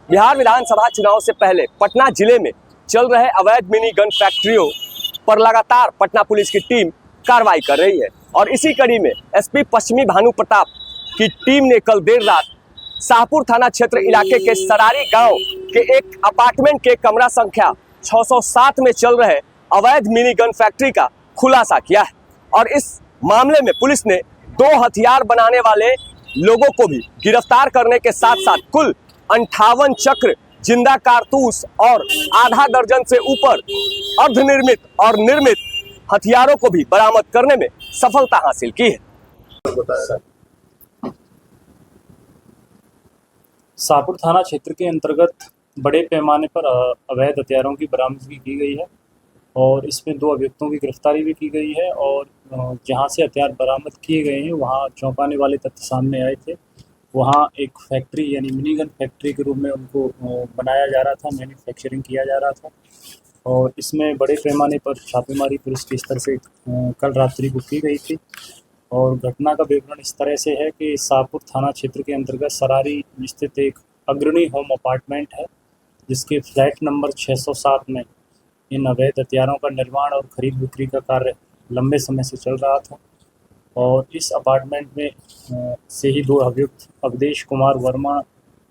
बिहार विधानसभा चुनाव से पहले पटना जिले में चल रहे अवैध मिनी गन फैक्ट्रियों पर लगातार पटना पुलिस की टीम कार्रवाई कर रही है और इसी कड़ी में एसपी पश्चिमी भानु प्रताप की टीम ने कल देर रात शाहपुर थाना क्षेत्र इलाके के सरारी गांव के एक अपार्टमेंट के कमरा संख्या 607 में चल रहे अवैध मिनी गन फैक्ट्री का खुलासा किया है और इस मामले में पुलिस ने 2 हथियार बनाने वाले लोगों को भी गिरफ्तार करने के साथ साथ कुल 58 चक्र जिंदा कारतूस और आधा दर्जन से ऊपर अर्धनिर्मित और निर्मित हथियारों को भी बरामद करने में सफलता हासिल की है। शाहपुर थाना क्षेत्र के अंतर्गत बड़े पैमाने पर अवैध हथियारों की बरामदगी की गई है और इसमें 2 अभियुक्तों की गिरफ्तारी भी की गई है और जहां से हथियार बरामद किए गए हैं वहां चौंकाने वाले तथ्य सामने आए थे। वहां एक फैक्ट्री यानी मिनी गन फैक्ट्री के रूप में उनको बनाया जा रहा था, मैन्युफैक्चरिंग किया जा रहा था और इसमें बड़े पैमाने पर छापेमारी पुलिस के स्तर से कल रात्रि को की गई थी। और घटना का विवरण इस तरह से है कि शाहपुर थाना क्षेत्र के अंतर्गत सरारी स्थित एक अग्रणी होम अपार्टमेंट है जिसके फ्लैट नंबर 607 में इन अवैध हथियारों का निर्माण और खरीद बिक्री का कार्य लंबे समय से चल रहा था और इस अपार्टमेंट में से ही 2 अभियुक्त अवधेश कुमार वर्मा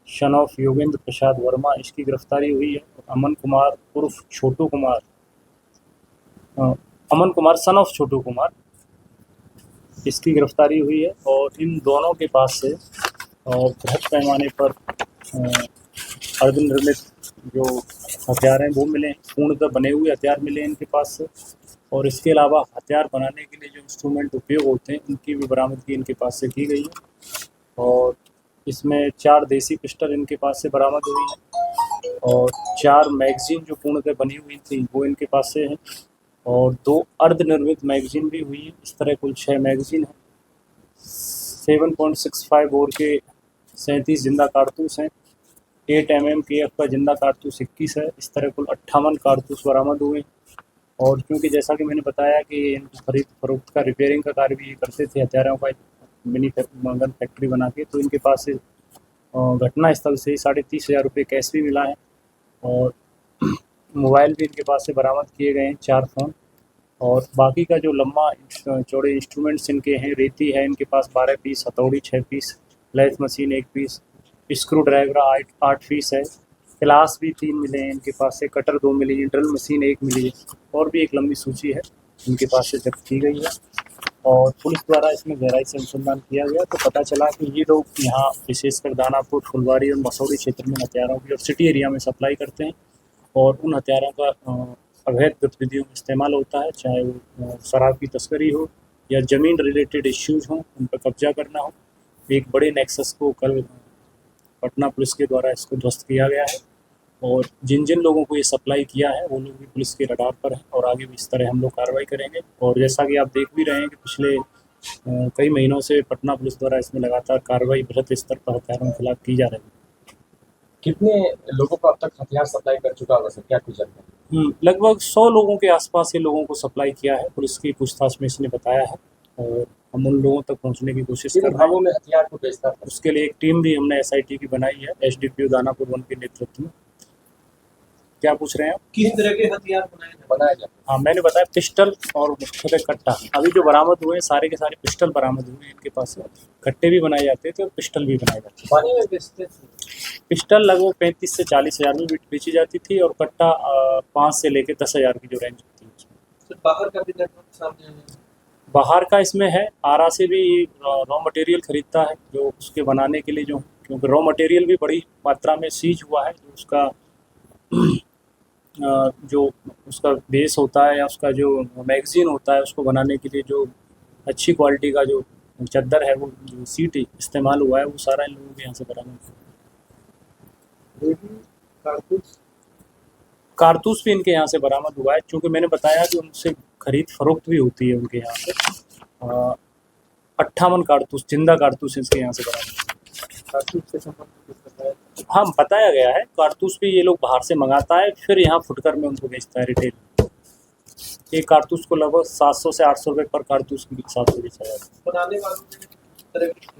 सन ऑफ योगेंद्र प्रसाद वर्मा इसकी गिरफ्तारी हुई है। अमन कुमार उर्फ छोटू कुमार, अमन कुमार सन ऑफ छोटू कुमार इसकी गिरफ्तारी हुई है और इन दोनों के पास से बृहद पैमाने पर अर्धनिर्मित जो हथियार हैं वो मिले, पूर्णतः बने हुए हथियार मिले इनके पास से और इसके अलावा हथियार बनाने के लिए जो इंस्ट्रूमेंट उपयोग होते हैं उनकी भी बरामदगी इनके पास से की गई है और इसमें 4 देसी पिस्टल इनके पास से बरामद हुई है और 4 मैगजीन जो पूर्णतः बनी हुई थी वो इनके पास से हैं और 2 अर्धनिर्मित मैगजीन भी हुई है। इस तरह कुल 6 मैगजीन हैं, 7.65 बोर के 37 जिंदा कारतूस हैं, 8 mm KF का जिंदा कारतूस 21 है। इस तरह कुल 58 कारतूस बरामद हुए और क्योंकि जैसा कि मैंने बताया कि इनको खरीद फरोख्त का रिपेयरिंग का कार्य भी करते थे हथियारों का मिनी गन फैक्ट्री बना के, तो इनके पास से घटना स्थल से 30,500 रुपये कैश भी मिला है और मोबाइल भी इनके पास से बरामद किए गए हैं, 4 फ़ोन और बाकी का जो लंबा चौड़े इंस्ट्रूमेंट्स इनके हैं, रेती है इनके पास 12 पीस, हथौड़ी 6 piece, lathe machine 1 piece, screw driver 8 piece है, क्लास भी 3 मिले हैं इनके पास से, कटर 2 मिली है, ड्रिल मशीन 1 मिली है और भी एक लंबी सूची है इनके पास से जब्त की गई है और पुलिस द्वारा इसमें गहराई से अनुसंधान किया गया तो पता चला कि ये लोग यहाँ विशेषकर दानापुर, फुलवारी और मसौड़ी क्षेत्र में हथियारों की और सिटी एरिया में सप्लाई करते हैं और उन हथियारों का अवैध गतिविधियों में इस्तेमाल होता है, चाहे वो शराब की तस्करी हो या ज़मीन रिलेटेड इश्यूज़ हों उन पर कब्जा करना हो। एक बड़े नेक्सस को कल पटना पुलिस के द्वारा इसको ध्वस्त किया गया है और जिन जिन लोगों को ये सप्लाई किया है वो लोग भी पुलिस के रडार पर हैं और आगे भी इस तरह हम लोग कार्रवाई करेंगे। और जैसा कि आप देख भी रहे हैं कि पिछले कई महीनों से पटना पुलिस द्वारा इसमें लगातार कार्रवाई बृहद स्तर पर हथियारों के खिलाफ की जा रही है। कितने लोगों को अब तक हथियार सप्लाई कर चुका होगा सर, क्या कुछ जानकारी? लगभग 100 लोगों के आसपास ये लोगों को सप्लाई किया है, पुलिस की पूछताछ में इसने बताया है और हम उन लोगों तक पहुंचने की कोशिश कर रहे हैं। में हथियार को बेचता है, उसके लिए एक टीम भी हमने SIT की बनाई है, SDPO दानापुर 1 के नेतृत्व में। क्या पूछ रहे हैं आप? किस तरह के हथियार बनाए जाते हैं? हाँ, मैंने बताया पिस्टल और मुख्यतः कट्टा। अभी जो बरामद हुए सारे के सारे पिस्टल बरामद हुए इनके पास से, कट्टे भी बनाए जाते थे और पिस्टल भी बनाए जाते थे। पानी में बेचते थे? पिस्टल लगभग 35 से 40 हज़ार में बेची जाती थी और कट्टा 5 से लेकर 10,000 की जो रेंज होती है। बाहर का भी नेटवर्क सामने है? बाहर का इसमें है, आरा से भी रॉ मटेरियल खरीदता है जो उसके बनाने के लिए, जो क्योंकि रॉ मटेरियल भी बड़ी मात्रा में सीज हुआ है, जो उसका जो उसका बेस होता है या उसका जो मैगज़ीन होता है उसको बनाने के लिए जो अच्छी क्वालिटी का जो चद्दर है, वो जो सीट इस्तेमाल हुआ है, वो सारा इन लोगों के यहाँ से बरामद हुआ। कारतूस भी इनके यहाँ से बरामद हुआ है, क्योंकि मैंने बताया कि उनसे खरीद फरोख्त भी होती है उनके यहाँ से। 58 कारतूस, जिंदा कारतूस इसके यहाँ से बरामद। कारतूस से संबंधित हाँ, बताया गया है कारतूस भी ये लोग बाहर से मंगाता है, फिर यहाँ फुटकर में उनको बेचता है रिटेल। एक कारतूस को लगभग 700 से 800 रुपये पर कारतूस के हिसाब से बेचा जाता है। बनाने वालों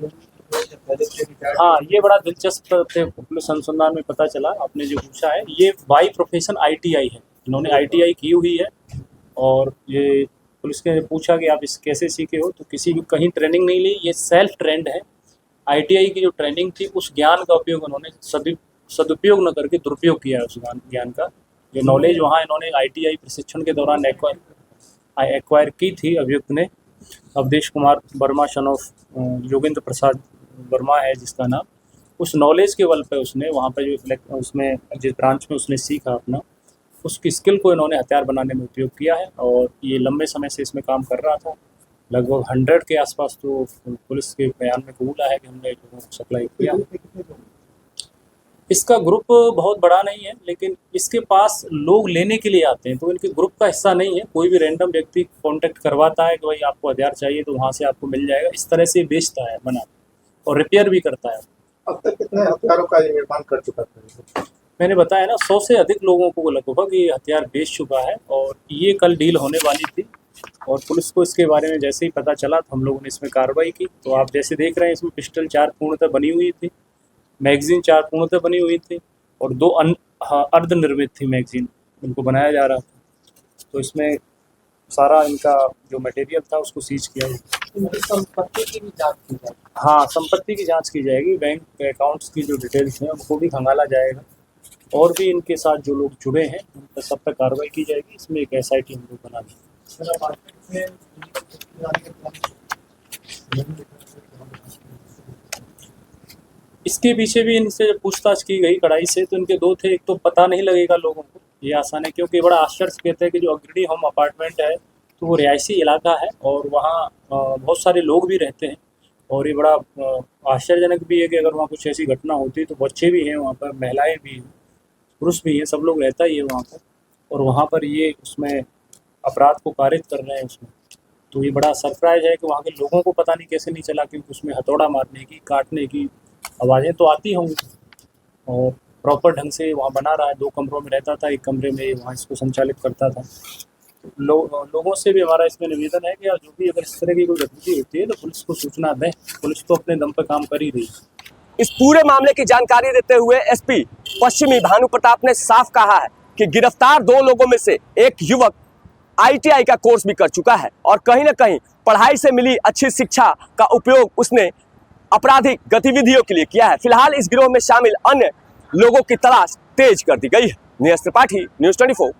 हाँ, ये बड़ा दिलचस्प थे, पुलिस अनुसंधान में पता चला, आपने जो पूछा है, ये बाई प्रोफेशन आईटीआई है, इन्होंने आईटीआई की हुई है। और ये पुलिस ने पूछा कि आप इस कैसे सीखे हो, तो किसी भी कहीं ट्रेनिंग नहीं ली, ये सेल्फ ट्रेंड है। आईटीआई की जो ट्रेनिंग थी उस ज्ञान का उपयोग उन्होंने सदुपयोग न करके दुरुपयोग किया है उस ज्ञान का। जो नॉलेज वहाँ इन्होंने आईटीआई प्रशिक्षण के दौरान एक्वायर की थी अभियुक्त ने, अवधेश कुमार वर्मा सन ऑफ योगेंद्र प्रसाद वर्मा है जिसका नाम, उस नॉलेज के बल पे उसने वहाँ पे जो उसमें जिस ब्रांच में उसने सीखा अपना, उसकी स्किल को इन्होंने हथियार बनाने में उपयोग किया है। और ये लंबे समय से इसमें काम कर रहा था, लगभग 100 के आसपास तो पुलिस के बयान में कबूला है कि हमने लोगों को सप्लाई किया। इसका ग्रुप बहुत बड़ा नहीं है, लेकिन इसके पास लोग लेने के लिए आते हैं, तो इनके ग्रुप का हिस्सा नहीं है। कोई भी रैंडम व्यक्ति कांटेक्ट करवाता है कि भाई आपको हथियार चाहिए तो वहाँ से आपको मिल जाएगा, इस तरह से बेचता है बना और रिपेयर भी करता है। अब तक कितने हथियारों का ये निर्माण कर चुका था? मैंने बताया ना, 100 से अधिक लोगों को लगभग ये हथियार बेच चुका है। और ये कल डील होने वाली थी और पुलिस को इसके बारे में जैसे ही पता चला तो हम लोगों ने इसमें कार्रवाई की। तो आप जैसे देख रहे हैं, इसमें पिस्टल 4 पूर्णतः बनी हुई थी, मैगजीन 4 पूर्णतः बनी हुई थी और 2 अर्धनिर्मित थी मैगजीन, उनको बनाया जा रहा था। तो इसमें सारा इनका जो मटेरियल था उसको सीज किया गया। संपत्ति की भी जांच की जाएगी। हाँ, संपत्ति की जांच की जाएगी, बैंक अकाउंट्स की जो डिटेल्स हैं उनको भी खंगाला जाएगा और भी इनके साथ जो लोग जुड़े हैं उन पर सब पर कार्रवाई की जाएगी। इसमें एक SIT हम लोग बना देंगे। इसके पीछे भी इनसे पूछताछ की गई कड़ाई से, तो इनके 2 थे। एक तो पता नहीं लगेगा लोगों को, ये आसान है, क्योंकि बड़ा आश्चर्य कहते हैं कि जो अग्रणी होम अपार्टमेंट है तो वो रिहायशी इलाका है और वहाँ बहुत सारे लोग भी रहते हैं। और ये बड़ा आश्चर्यजनक भी है कि अगर वहाँ कुछ ऐसी घटना होती तो बच्चे भी हैं वहाँ पर, महिलाएं भी हैं, पुरुष भी हैं, सब लोग रहता ही है वहाँ पर। और वहाँ पर ये उसमें अपराध को कारित कर रहे हैं उसमें, तो ये बड़ा सरप्राइज है कि वहाँ के लोगों को पता नहीं कैसे नहीं चला, क्योंकि उसमें हथौड़ा मारने की, काटने की आवाज़ें तो आती होंगी। और प्रॉपर ढंग से वहाँ बना रहा है, 2 कमरों में रहता था, एक कमरे में वहाँ इसको संचालित करता था। लोगों से भी हमारा इसमें निवेदन है कि जो भी अगर इस तरह की कोई गतिविधि होती है तो पुलिस को सूचना दें, पुलिस तो अपने दम पर काम कर ही रही है। इस पूरे मामले की जानकारी देते हुए SP पश्चिमी भानु प्रताप ने साफ कहा है कि गिरफ्तार 2 लोगों में से एक युवक ITI का कोर्स भी कर चुका है और कहीं ना कहीं पढ़ाई से मिली अच्छी शिक्षा का उपयोग उसने आपराधिक गतिविधियों के लिए किया है। फिलहाल इस गिरोह में शामिल अन्य लोगों की तलाश तेज कर दी गई है। नीरज त्रिपाठी, News 24,